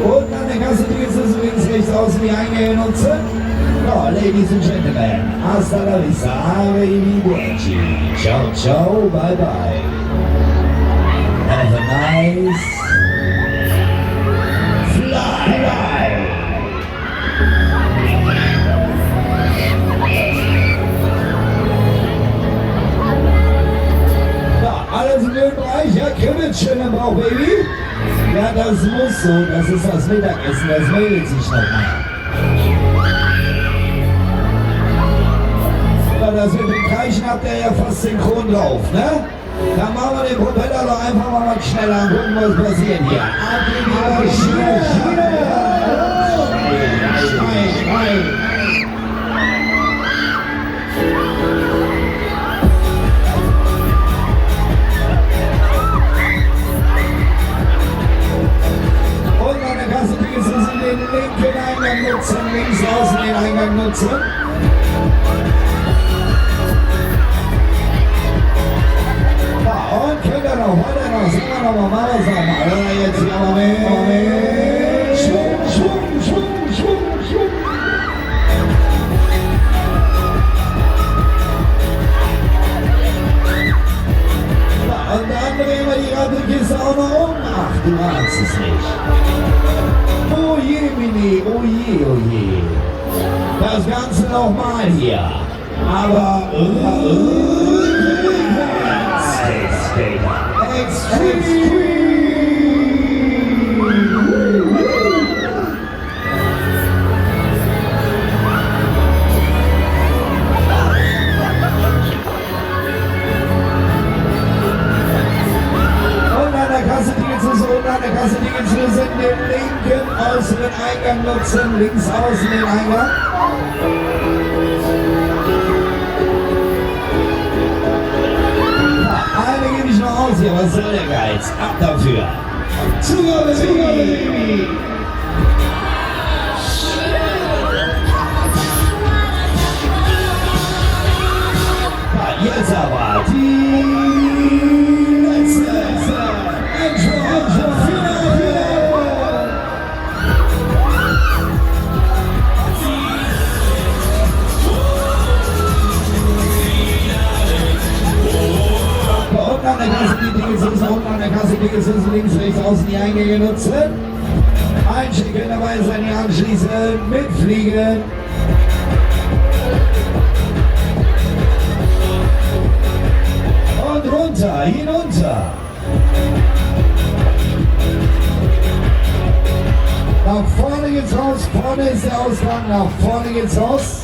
Und an der Kasse Tickets ist links, rechts außen die Eingänge nutzen. No, ladies and gentlemen, hasta la vista, arrivederci. Ciao, ciao, bye bye. Have a nice fly. Ja, alles im Bereich, ja, Kirmes schön im Bauch, Baby. Ja, das muss so, das ist das Mittagessen, das meldet sich noch mal. Das mit dem Kreischen habt ihr ja fast synchron drauf, ne? Dann machen wir den Propeller doch einfach mal was schneller und gucken, was passiert hier. Ab in die Maschine! Stein! Und an der Kasse Tickets müssen den linken Eingang nutzen, links außen den Eingang nutzen. Und könnt ihr noch, weiter noch, singen wir noch mal, was sagen wir? Jetzt hier mal mit. Schwung, Schwung, Schwung, Schwung, Schwung. Ja, und dann drehen wir die Radlkiste auch noch um. Ach, du magst es nicht. Oh je, Mini, oh je, oh je. Das Ganze nochmal hier. Aber, Extreme! Und an der Kasse Tickets müssen den linken äußeren Eingang nutzen, links außen den Eingang. Eine gebe ich noch aus hier, was soll der Geiz? Ab dafür! Zugabe, Baby! Ja, jetzt aber die letzte Intro, Finale! An der Kasse Tickets müssen links, rechts außen die Eingänge nutzen. Einschicken, dabei sein, die anschließen, mitfliegen. Und runter, hinunter. Nach vorne geht's raus, vorne ist der Ausgang, nach vorne geht's raus.